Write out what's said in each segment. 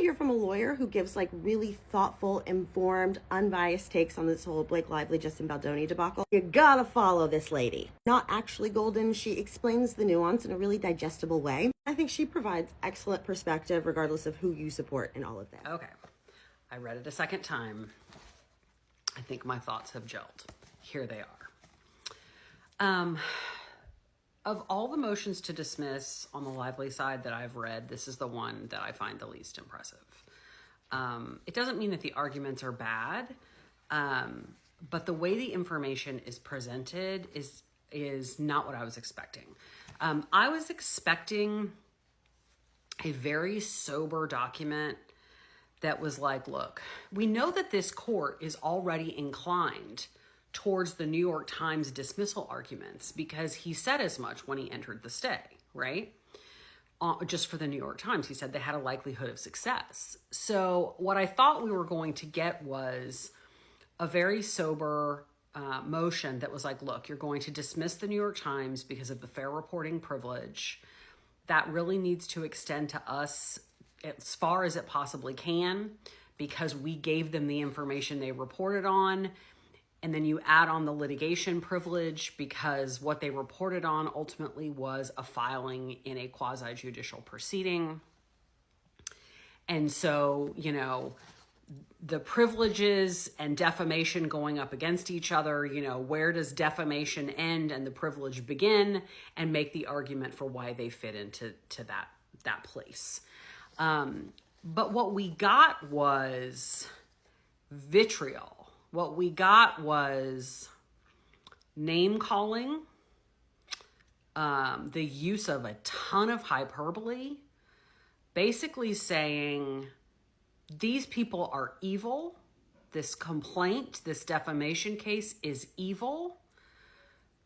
hear from a lawyer who gives like really thoughtful, informed, unbiased takes on this whole Blake Lively, Justin Baldoni debacle. You gotta follow this lady. Not actually golden. She explains the nuance in a really digestible way. I think she provides excellent perspective regardless of who you support in all of this. Okay. I read it a second time. I think my thoughts have gelled. Here they are. Of all the motions to dismiss on the Lively side that I've read, this is the one that I find the least impressive. It doesn't mean that the arguments are bad, but the way the information is presented is not what I was expecting. I was expecting a very sober document that was like, look, we know that this court is already inclined towards the New York Times dismissal arguments because he said as much when he entered the stay, right? Just for the New York Times, he said they had a likelihood of success. So what I thought we were going to get was a very sober motion that was like, look, you're going to dismiss the New York Times because of the fair reporting privilege. That really needs to extend to us as far as it possibly can because we gave them the information they reported on. And then you add on the litigation privilege because what they reported on ultimately was a filing in a quasi-judicial proceeding. And so, you know, the privileges and defamation going up against each other, you know, where does defamation end and the privilege begin, and make the argument for why they fit into that place. But what we got was vitriol. What we got was name calling, the use of a ton of hyperbole, basically saying these people are evil. This complaint, this defamation case is evil.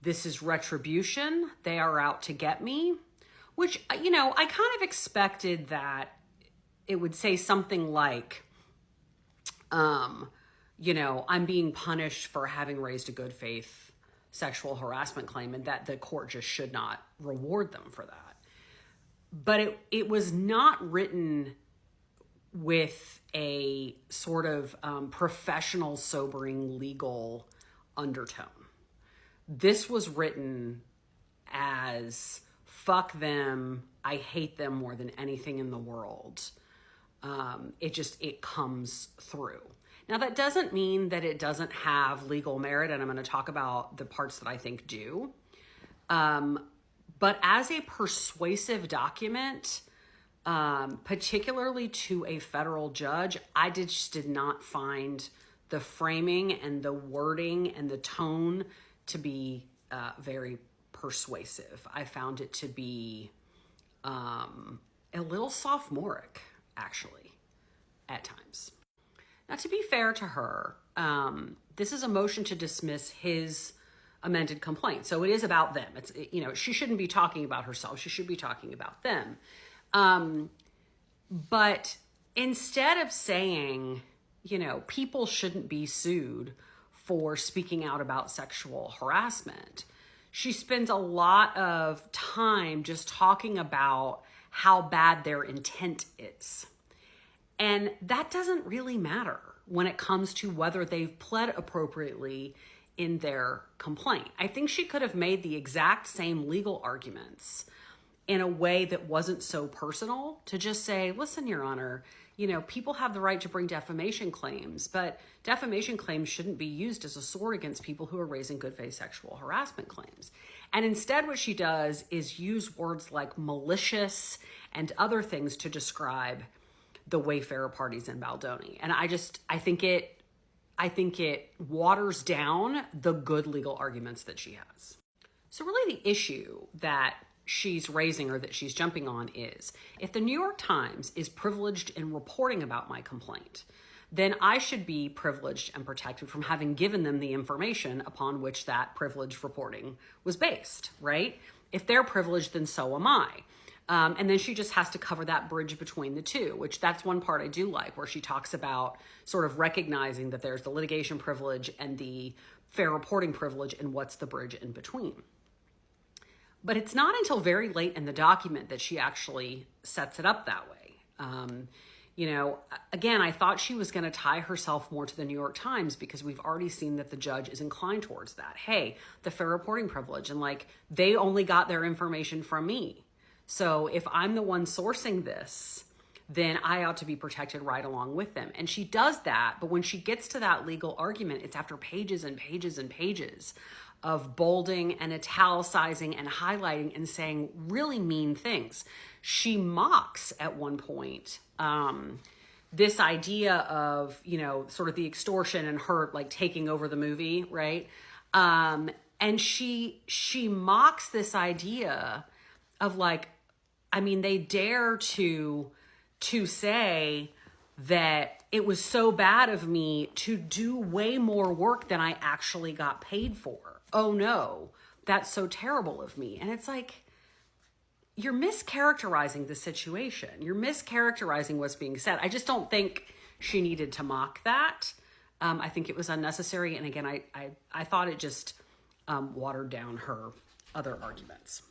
This is retribution. They are out to get me, which, you know, I kind of expected that it would say something like, you know, I'm being punished for having raised a good faith sexual harassment claim and that the court just should not reward them for that. But it was not written with a sort of professional, sobering legal undertone. This was written as fuck them, I hate them more than anything in the world. It comes through. Now, that doesn't mean that it doesn't have legal merit, and I'm going to talk about the parts that I think do. But as a persuasive document, particularly to a federal judge, I just did not find the framing and the wording and the tone to be very persuasive. I found it to be a little sophomoric, actually, at times. Now, to be fair to her, this is a motion to dismiss his amended complaint. So it is about them. It's, you know, she shouldn't be talking about herself. She should be talking about them. But instead of saying, you know, people shouldn't be sued for speaking out about sexual harassment, she spends a lot of time just talking about how bad their intent is. And that doesn't really matter when it comes to whether they've pled appropriately in their complaint. I think she could have made the exact same legal arguments in a way that wasn't so personal, to just say, listen, Your Honor, you know, people have the right to bring defamation claims, but defamation claims shouldn't be used as a sword against people who are raising good faith sexual harassment claims. And instead what she does is use words like malicious and other things to describe the Wayfarer parties in Baldoni. And I think it waters down the good legal arguments that she has. So really the issue that she's raising or that she's jumping on is, if the New York Times is privileged in reporting about my complaint, then I should be privileged and protected from having given them the information upon which that privileged reporting was based, right? If they're privileged, then so am I. And then she just has to cover that bridge between the two, which that's one part I do like, where she talks about sort of recognizing that there's the litigation privilege and the fair reporting privilege and what's the bridge in between. But it's not until very late in the document that she actually sets it up that way. You know, again, I thought she was going to tie herself more to the New York Times because we've already seen that the judge is inclined towards that. Hey, the fair reporting privilege, and like, they only got their information from me. So if I'm the one sourcing this, then I ought to be protected right along with them. And she does that, but when she gets to that legal argument, it's after pages and pages and pages of bolding and italicizing and highlighting and saying really mean things. She mocks at one point this idea of, you know, sort of the extortion and her like taking over the movie, right? And she mocks this idea of like, I mean, they dare to say that it was so bad of me to do way more work than I actually got paid for. Oh no, that's so terrible of me. And it's like, you're mischaracterizing the situation. You're mischaracterizing what's being said. I just don't think she needed to mock that. I think it was unnecessary. And again, I thought it just watered down her other arguments.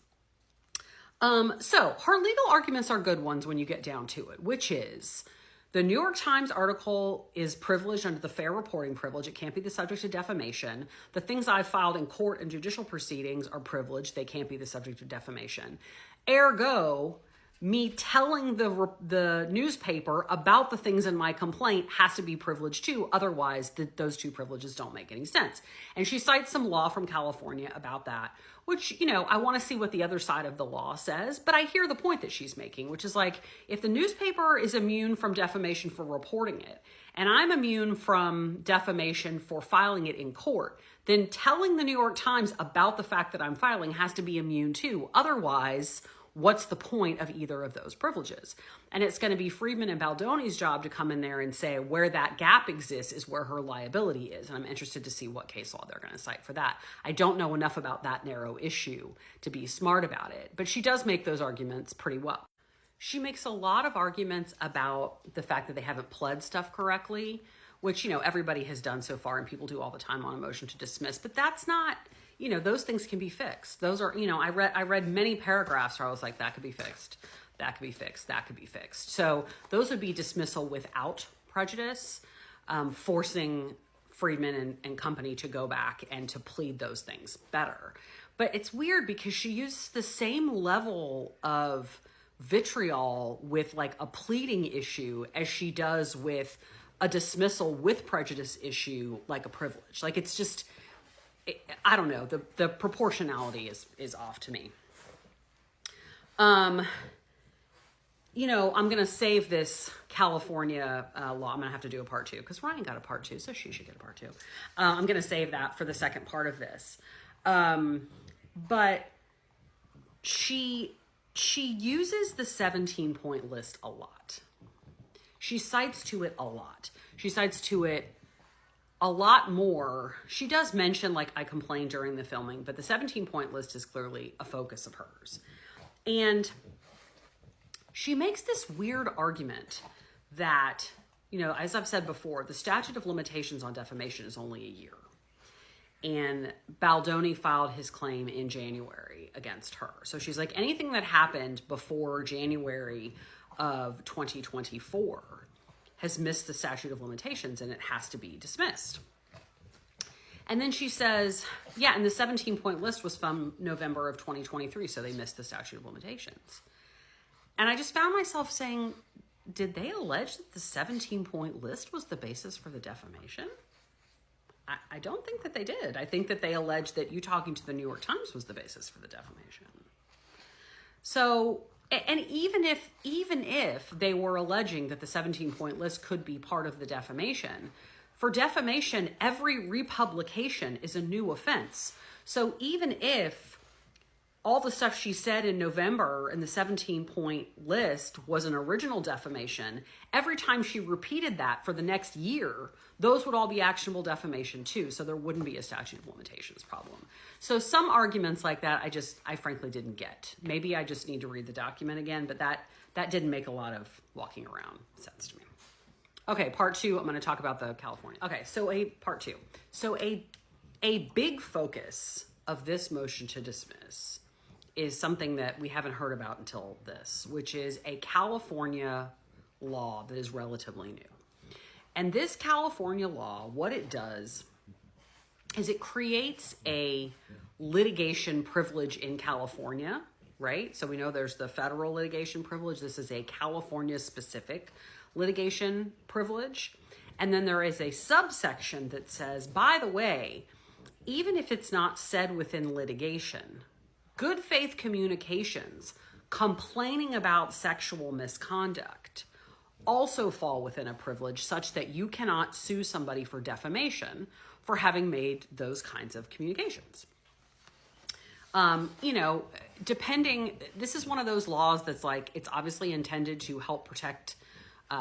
So her legal arguments are good ones when you get down to it, which is the New York Times article is privileged under the fair reporting privilege. It can't be the subject of defamation. The things I filed in court and judicial proceedings are privileged. They can't be the subject of defamation. Ergo, me telling the newspaper about the things in my complaint has to be privileged too. Otherwise, those two privileges don't make any sense. And she cites some law from California about that, which, you know, I want to see what the other side of the law says, but I hear the point that she's making, which is like, if the newspaper is immune from defamation for reporting it, and I'm immune from defamation for filing it in court, then telling the New York Times about the fact that I'm filing has to be immune too. Otherwise, what's the point of either of those privileges? And it's going to be Friedman and Baldoni's job to come in there and say where that gap exists is where her liability is. And I'm interested to see what case law they're going to cite for that. I don't know enough about that narrow issue to be smart about it, but she does make those arguments pretty well. She makes a lot of arguments about the fact that they haven't pled stuff correctly, which, you know, everybody has done so far and people do all the time on a motion to dismiss, but that's not, you know, those things can be fixed. Those are, you know, I read many paragraphs where I was like, that could be fixed. That could be fixed. That could be fixed. So those would be dismissal without prejudice, forcing Friedman and company to go back and to plead those things better. But it's weird because she uses the same level of vitriol with like a pleading issue as she does with a dismissal with prejudice issue, like a privilege. Like, it's just, I don't know, the proportionality is off to me. You know, I'm going to save this California law. I'm going to have to do a part 2 because Ryan got a part 2, so she should get a part 2. I'm going to save that for the second part of this. But she uses the 17-point list a lot. She cites to it a lot. She cites to it a lot more. She does mention, like, I complained during the filming, but the 17-point list is clearly a focus of hers. And she makes this weird argument that, you know, as I've said before, the statute of limitations on defamation is only a year. And Baldoni filed his claim in January against her. So she's like, anything that happened before January of 2024 has missed the statute of limitations and it has to be dismissed. And then she says, yeah, and the 17-point list was from November of 2023, so they missed the statute of limitations. And I just found myself saying, did they allege that the 17-point list was the basis for the defamation? I don't think that they did. I think that they alleged that you talking to the New York Times was the basis for the defamation. So, and even if they were alleging that the 17-point list could be part of the defamation, for defamation, every republication is a new offense. So even if all the stuff she said in November in the 17-point list was an original defamation, every time she repeated that for the next year, those would all be actionable defamation too. So there wouldn't be a statute of limitations problem. So some arguments like that, I frankly didn't get. Maybe I just need to read the document again, but that didn't make a lot of walking around sense to me. Okay, part 2, I'm going to talk about the California. Okay, so part 2. So a big focus of this motion to dismiss is something that we haven't heard about until this, which is a California law that is relatively new. And this California law, what it does is it creates a litigation privilege in California, right? So we know there's the federal litigation privilege. This is a California specific litigation privilege. And then there is a subsection that says, by the way, even if it's not said within litigation, good faith communications complaining about sexual misconduct also fall within a privilege such that you cannot sue somebody for defamation for having made those kinds of communications. Depending, this is one of those laws that's like, it's obviously intended to help protect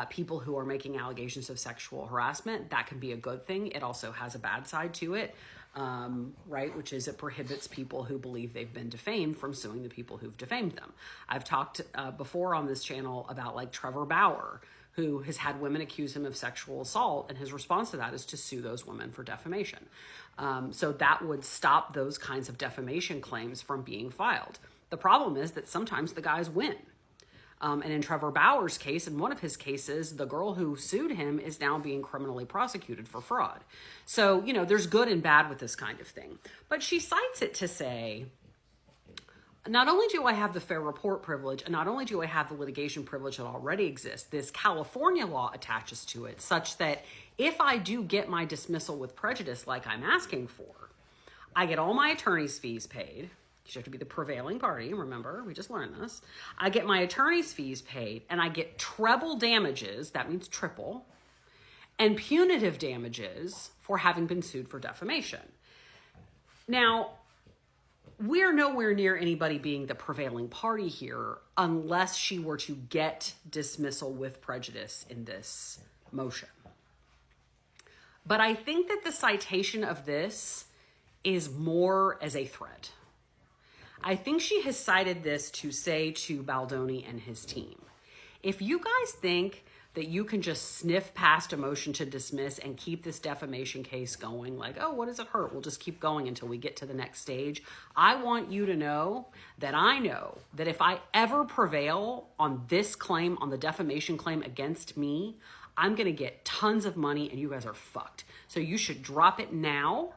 people who are making allegations of sexual harassment. That can be a good thing. It also has a bad side to it, right? Which is it prohibits people who believe they've been defamed from suing the people who've defamed them. I've talked before on this channel about like Trevor Bauer, who has had women accuse him of sexual assault, and his response to that is to sue those women for defamation. So that would stop those kinds of defamation claims from being filed. The problem is that sometimes the guys win. And in Trevor Bauer's case, in one of his cases, the girl who sued him is now being criminally prosecuted for fraud. So, there's good and bad with this kind of thing. But she cites it to say, not only do I have the fair report privilege, and not only do I have the litigation privilege that already exists, this California law attaches to it such that if I do get my dismissal with prejudice like I'm asking for, I get all my attorney's fees paid. You have to be the prevailing party. Remember, we just learned this. I get my attorney's fees paid, and I get treble damages. That means triple. And punitive damages for having been sued for defamation. Now, we're nowhere near anybody being the prevailing party here unless she were to get dismissal with prejudice in this motion. But I think that the citation of this is more as a threat. I think she has cited this to say to Baldoni and his team, if you guys think that you can just sniff past a motion to dismiss and keep this defamation case going, like, oh, what does it hurt? We'll just keep going until we get to the next stage. I want you to know that I know that if I ever prevail on this claim, on the defamation claim against me, I'm going to get tons of money and you guys are fucked. So you should drop it now,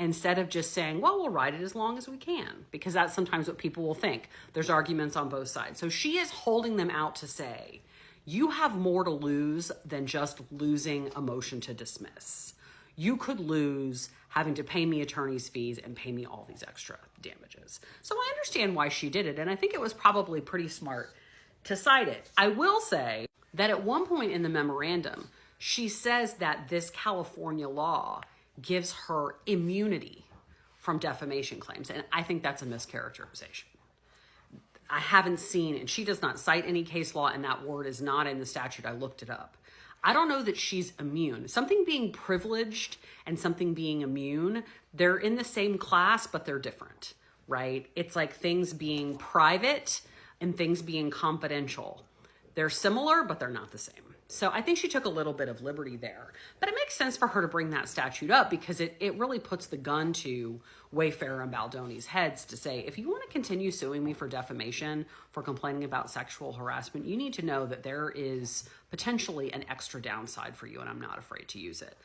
instead of just saying, well, we'll ride it as long as we can, because that's sometimes what people will think. There's arguments on both sides. So she is holding them out to say, you have more to lose than just losing a motion to dismiss. You could lose having to pay me attorney's fees and pay me all these extra damages. So I understand why she did it, and I think it was probably pretty smart to cite it. I will say that at one point in the memorandum, she says that this California law gives her immunity from defamation claims. And I think that's a mischaracterization. I haven't seen, and she does not cite any case law, and that word is not in the statute. I looked it up. I don't know that she's immune. Something being privileged and something being immune, they're in the same class, but they're different, right? It's like things being private and things being confidential. They're similar, but they're not the same. So I think she took a little bit of liberty there. But it makes sense for her to bring that statute up because it really puts the gun to Wayfair and Baldoni's heads to say, if you want to continue suing me for defamation, for complaining about sexual harassment, you need to know that there is potentially an extra downside for you, and I'm not afraid to use it.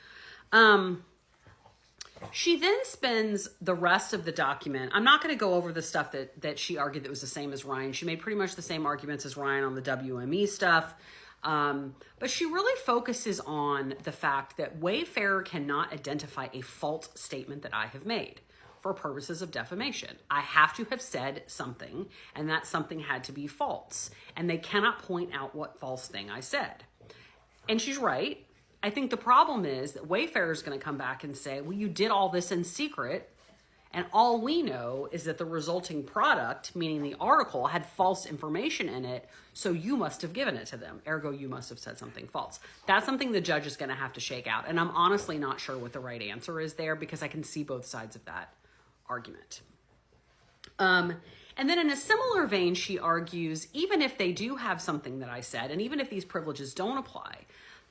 She then spends the rest of the document. I'm not going to go over the stuff that she argued that was the same as Ryan. She made pretty much the same arguments as Ryan on the WME stuff. But she really focuses on the fact that Wayfair cannot identify a false statement that I have made for purposes of defamation. I have to have said something, and that something had to be false. And they cannot point out what false thing I said. And she's right. I think the problem is that Wayfair is going to come back and say, well, you did all this in secret. And all we know is that the resulting product, meaning the article, had false information in it. So you must have given it to them. Ergo, you must have said something false. That's something the judge is going to have to shake out. And I'm honestly not sure what the right answer is there because I can see both sides of that argument. And then in a similar vein, she argues, even if they do have something that I said, and even if these privileges don't apply,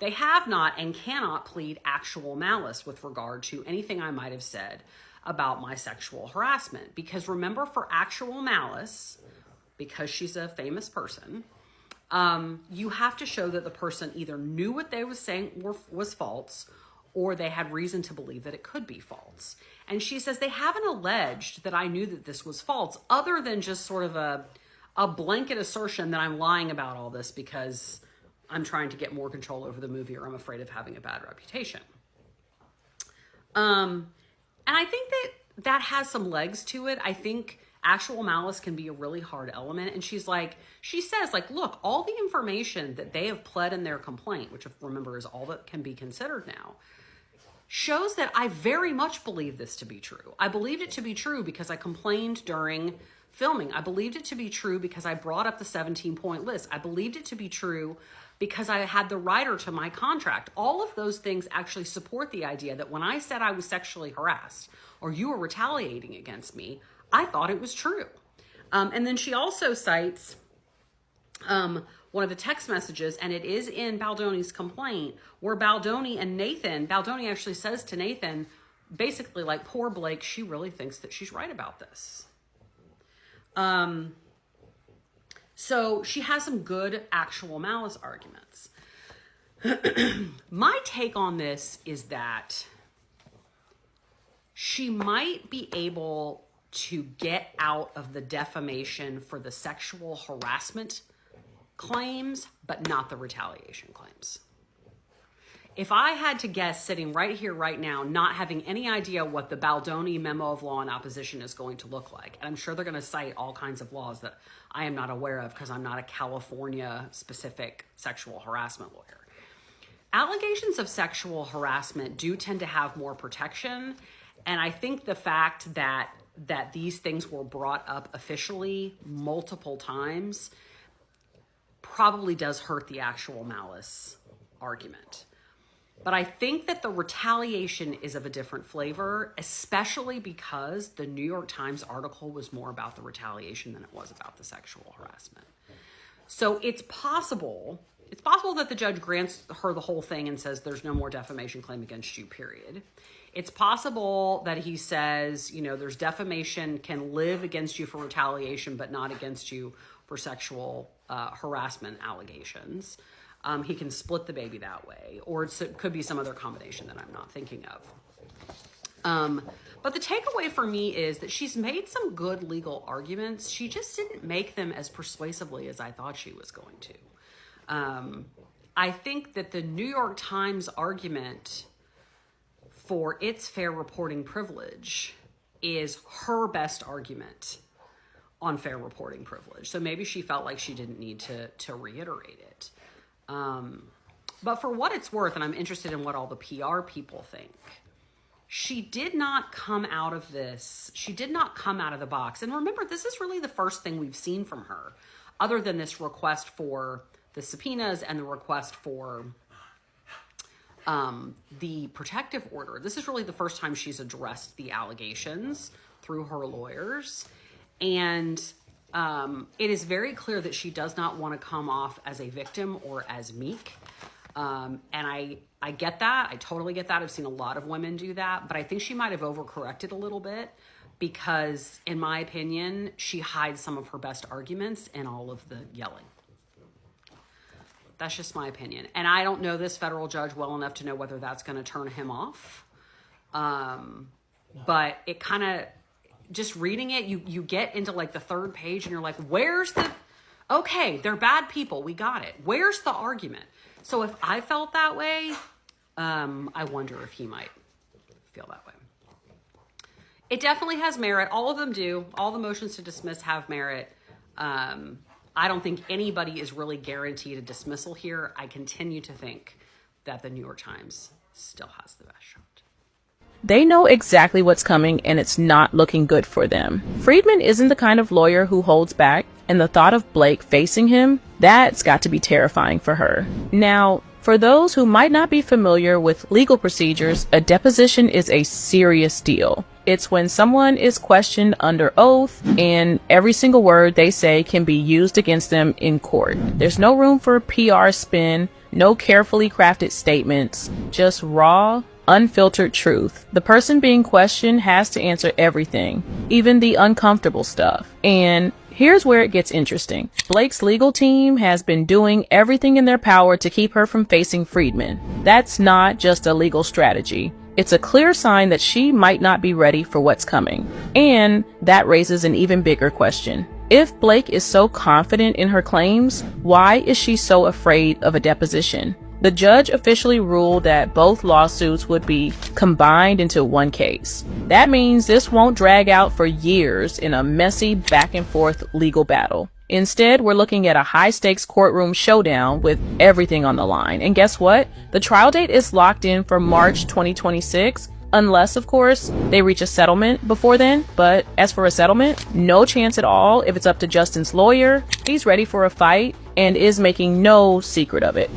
they have not and cannot plead actual malice with regard to anything I might have said about my sexual harassment. Because remember, for actual malice, because she's a famous person, you have to show that the person either knew what they was saying was false, or they had reason to believe that it could be false. And she says, they haven't alleged that I knew that this was false, other than just sort of a blanket assertion that I'm lying about all this because I'm trying to get more control over the movie, or I'm afraid of having a bad reputation. And I think that has some legs to it. I think actual malice can be a really hard element. And she says, look, all the information that they have pled in their complaint, which remember is all that can be considered now, shows that I very much believe this to be true. I believed it to be true because I complained during filming. I believed it to be true because I brought up the 17-point list. I believed it to be true because I had the writer to my contract. All of those things actually support the idea that when I said I was sexually harassed or you were retaliating against me, I thought it was true. And then she also cites one of the text messages, and it is in Baldoni's complaint, where Baldoni actually says to Nathan, basically like, poor Blake, she really thinks that she's right about this. So she has some good actual malice arguments. My take on this is that she might be able to get out of the defamation for the sexual harassment claims, but not the retaliation claims. If I had to guess, sitting right here, right now, not having any idea what the Baldoni memo of law in opposition is going to look like, and I'm sure they're going to cite all kinds of laws that I am not aware of because I'm not a California-specific sexual harassment lawyer. Allegations of sexual harassment do tend to have more protection, and I think the fact that these things were brought up officially multiple times probably does hurt the actual malice argument. But I think that the retaliation is of a different flavor, especially because the New York Times article was more about the retaliation than it was about the sexual harassment. So it's possible that the judge grants her the whole thing and says there's no more defamation claim against you, period. It's possible that he says, there's defamation can live against you for retaliation, but not against you for sexual harassment allegations. He can split the baby that way, or it could be some other combination that I'm not thinking of. But the takeaway for me is that she's made some good legal arguments. She just didn't make them as persuasively as I thought she was going to. I think that the New York Times argument for its fair reporting privilege is her best argument on fair reporting privilege. So maybe she felt like she didn't need to reiterate it. But for what it's worth, and I'm interested in what all the PR people think, she did not come out of this. She did not come out of the box. And remember, this is really the first thing we've seen from her, other than this request for the subpoenas and the request for the protective order. This is really the first time she's addressed the allegations through her lawyers. And it is very clear that she does not want to come off as a victim or as meek. And I get that. I totally get that. I've seen a lot of women do that, but I think she might have overcorrected a little bit because, in my opinion, she hides some of her best arguments in all of the yelling. That's just my opinion. And I don't know this federal judge well enough to know whether that's going to turn him off. But it kind of, just reading it, you get into like the third page and you're like, okay, they're bad people. We got it. Where's the argument? So if I felt that way, I wonder if he might feel that way. It definitely has merit. All of them do. All the motions to dismiss have merit. I don't think anybody is really guaranteed a dismissal here. I continue to think that the New York Times still has the best shot. They know exactly what's coming, and it's not looking good for them. Friedman isn't the kind of lawyer who holds back, and the thought of Blake facing him, that's got to be terrifying for her. Now, for those who might not be familiar with legal procedures, a deposition is a serious deal. It's when someone is questioned under oath and every single word they say can be used against them in court. There's no room for PR spin, no carefully crafted statements, just raw, unfiltered truth. The person being questioned has to answer everything, even the uncomfortable stuff. And Here's where it gets interesting. Blake's legal team has been doing everything in their power to keep her from facing Friedman. That's not just a legal strategy. It's a clear sign that she might not be ready for what's coming. And that raises an even bigger question. If Blake is so confident in her claims, why is she so afraid of a deposition? The judge officially ruled that both lawsuits would be combined into one case. That means this won't drag out for years in a messy back and forth legal battle. Instead, we're looking at a high-stakes courtroom showdown with everything on the line. And guess what? The trial date is locked in for March 2026, unless, of course, they reach a settlement before then. But as for a settlement, no chance at all if it's up to Justin's lawyer. He's ready for a fight and is making no secret of it.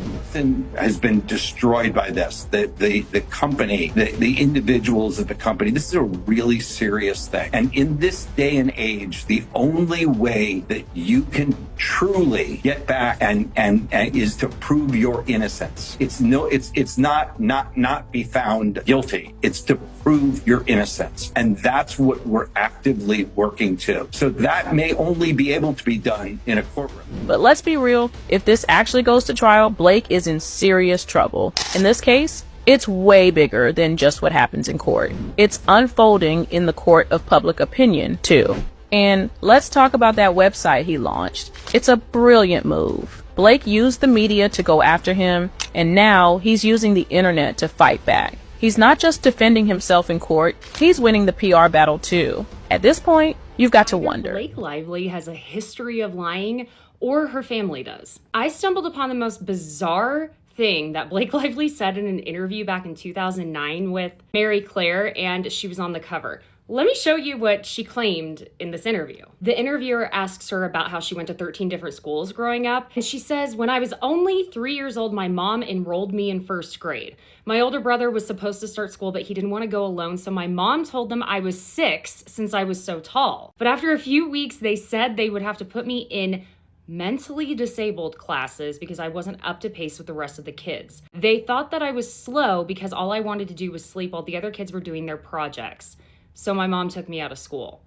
Has been destroyed by this. The company, the individuals of the company. This is a really serious thing. And in this day and age, the only way that you can truly get back and is to prove your innocence. It's not be found guilty. It's to prove your innocence. And that's what we're actively working to. So that may only be able to be done in a courtroom. But let's be real, if this actually goes to trial, Blake is in serious trouble. In this case, it's way bigger than just what happens in court. It's unfolding in the court of public opinion, too. And let's talk about that website he launched. It's a brilliant move. Blake used the media to go after him, and now he's using the internet to fight back. He's not just defending himself in court, he's winning the PR battle, too. At this point, you've got to wonder. Blake Lively has a history of lying, or her family does. I stumbled upon the most bizarre thing that Blake Lively said in an interview back in 2009 with Mary Claire, and she was on the cover. Let me show you what she claimed in this interview. The interviewer asks her about how she went to 13 different schools growing up, and she says, "When I was only 3 years old, my mom enrolled me in first grade. My older brother was supposed to start school, but he didn't want to go alone, so my mom told them I was 6 since I was so tall. But after a few weeks, they said they would have to put me in mentally disabled classes because I wasn't up to pace with the rest of the kids. They thought that I was slow because all I wanted to do was sleep while the other kids were doing their projects. So my mom took me out of school."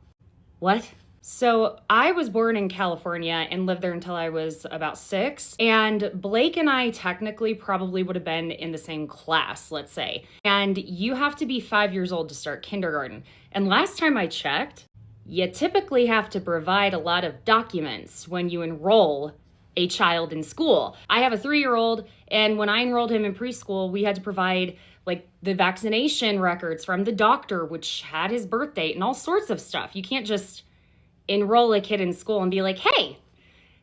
What? So I was born in California and lived there until I was about 6. And Blake and I technically probably would have been in the same class, let's say. And you have to be 5 years old to start kindergarten. And last time I checked, you typically have to provide a lot of documents when you enroll a child in school. I have a 3-year-old, and when I enrolled him in preschool, we had to provide like the vaccination records from the doctor, which had his birth date and all sorts of stuff. You can't just enroll a kid in school and be like, "Hey,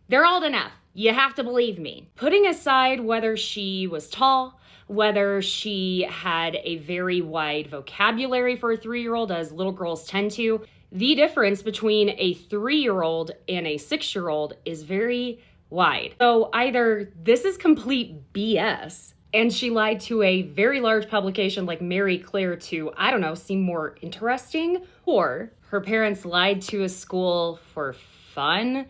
they're old enough. You have to believe me." Putting aside whether she was tall, whether she had a very wide vocabulary for a 3-year-old, as little girls tend to, the difference between a 3-year-old and a 6-year-old is very wide. So either this is complete BS, and she lied to a very large publication like Mary Claire to, I don't know, seem more interesting, or her parents lied to a school for fun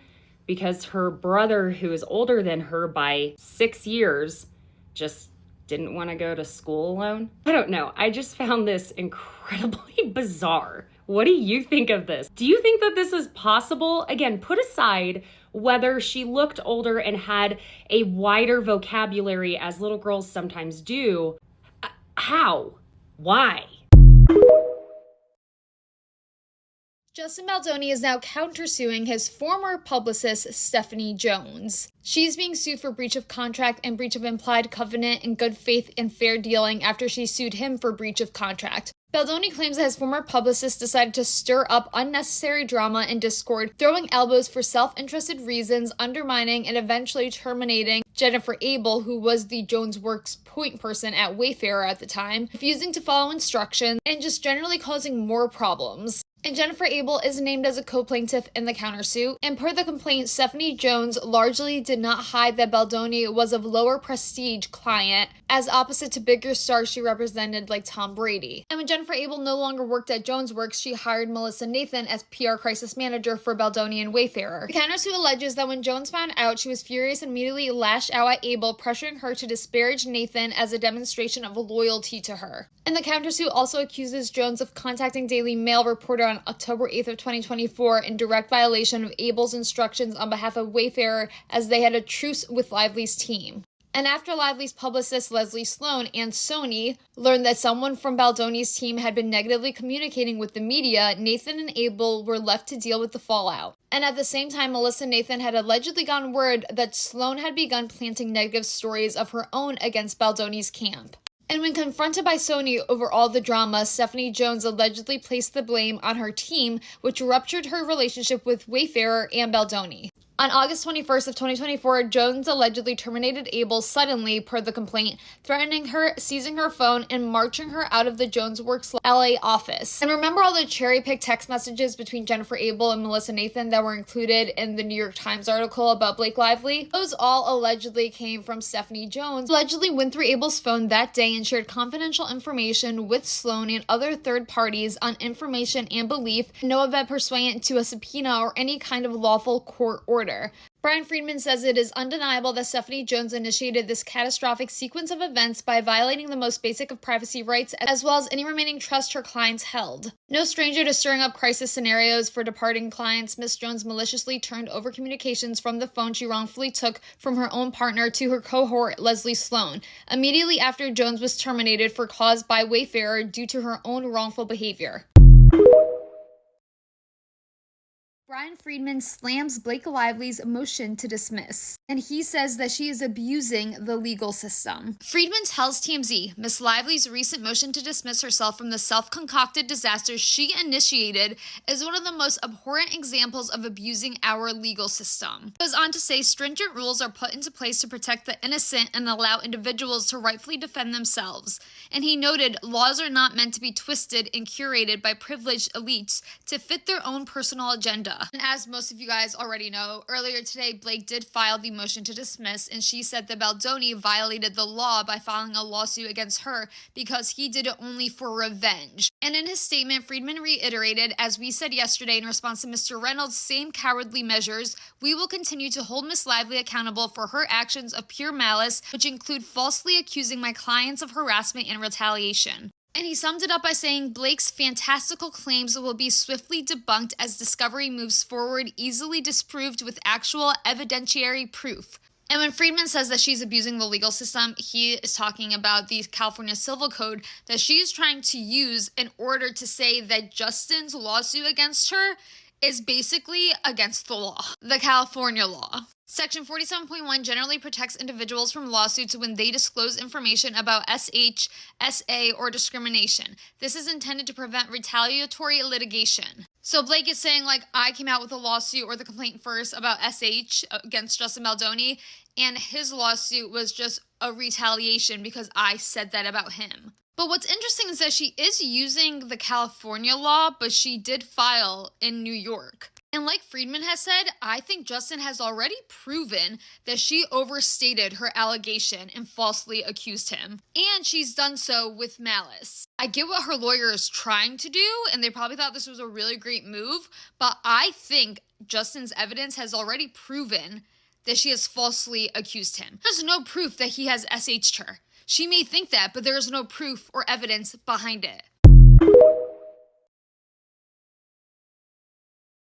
because her brother, who is older than her by 6 years, just didn't want to go to school alone. I don't know. I just found this incredibly bizarre. What do you think of this? Do you think that this is possible? Again, put aside whether she looked older and had a wider vocabulary as little girls sometimes do. How? Why? Justin Baldoni is now countersuing his former publicist, Stephanie Jones. She's being sued for breach of contract and breach of implied covenant in good faith and fair dealing after she sued him for breach of contract. Baldoni claims that his former publicist decided to stir up unnecessary drama and discord, throwing elbows for self-interested reasons, undermining and eventually terminating Jennifer Abel, who was the Jones Works point person at Wayfarer at the time, refusing to follow instructions, and just generally causing more problems. And Jennifer Abel is named as a co-plaintiff in the countersuit, and per the complaint, Stephanie Jones largely did not hide that Baldoni was of lower prestige client, as opposite to bigger stars she represented like Tom Brady. And when Jennifer Abel no longer worked at Jones Works, she hired Melissa Nathan as PR crisis manager for Baldoni and Wayfarer. The countersuit alleges that when Jones found out, she was furious and immediately lashed out at Abel, pressuring her to disparage Nathan as a demonstration of loyalty to her. And the countersuit also accuses Jones of contacting Daily Mail reporter on on October 8th of 2024 in direct violation of Abel's instructions on behalf of Wayfarer as they had a truce with Lively's team. And after Lively's publicist Leslie Sloan and Sony learned that someone from Baldoni's team had been negatively communicating with the media, Nathan and Abel were left to deal with the fallout. And at the same time, Melissa and Nathan had allegedly gotten word that Sloan had begun planting negative stories of her own against Baldoni's camp. And when confronted by Sony over all the drama, Stephanie Jones allegedly placed the blame on her team, which ruptured her relationship with Wayfarer and Baldoni. On August 21st of 2024, Jones allegedly terminated Abel suddenly, per the complaint, threatening her, seizing her phone, and marching her out of the Jones Works LA office. And remember all the cherry-picked text messages between Jennifer Abel and Melissa Nathan that were included in the New York Times article about Blake Lively? Those all allegedly came from Stephanie Jones, who allegedly went through Abel's phone that day and shared confidential information with Sloan and other third parties on information and belief, no event pursuant to a subpoena or any kind of lawful court order. Brian Friedman says it is undeniable that Stephanie Jones initiated this catastrophic sequence of events by violating the most basic of privacy rights as well as any remaining trust her clients held. No stranger to stirring up crisis scenarios for departing clients, Ms. Jones maliciously turned over communications from the phone she wrongfully took from her own partner to her cohort, Leslie Sloan, immediately after Jones was terminated for cause by Wayfarer due to her own wrongful behavior. Brian Friedman slams Blake Lively's motion to dismiss, and he says that she is abusing the legal system. Friedman tells TMZ Miss Lively's recent motion to dismiss herself from the self-concocted disaster she initiated is one of the most abhorrent examples of abusing our legal system. He goes on to say stringent rules are put into place to protect the innocent and allow individuals to rightfully defend themselves. And he noted laws are not meant to be twisted and curated by privileged elites to fit their own personal agenda. And as most of you guys already know, earlier today, Blake did file the motion to dismiss, and she said that Baldoni violated the law by filing a lawsuit against her because he did it only for revenge. And in his statement, Friedman reiterated, as we said yesterday in response to Mr. Reynolds' same cowardly measures, we will continue to hold Miss Lively accountable for her actions of pure malice, which include falsely accusing my clients of harassment and retaliation. And he summed it up by saying Blake's fantastical claims will be swiftly debunked as discovery moves forward, easily disproved with actual evidentiary proof. And when Friedman says that she's abusing the legal system, he is talking about the California Civil Code that she is trying to use in order to say that Justin's lawsuit against her is basically against the law, the California law. Section 47.1 generally protects individuals from lawsuits when they disclose information about SH, SA, or discrimination. This is intended to prevent retaliatory litigation. So Blake is saying, like, I came out with a lawsuit or the complaint first about SH against Justin Baldoni, and his lawsuit was just a retaliation because I said that about him. But what's interesting is that she is using the California law, but she did file in New York. And like Friedman has said, I think Justin has already proven that she overstated her allegation and falsely accused him. And she's done so with malice. I get what her lawyer is trying to do, and they probably thought this was a really great move, but I think Justin's evidence has already proven that she has falsely accused him. There's no proof that he has SH'd her. She may think that, but there is no proof or evidence behind it.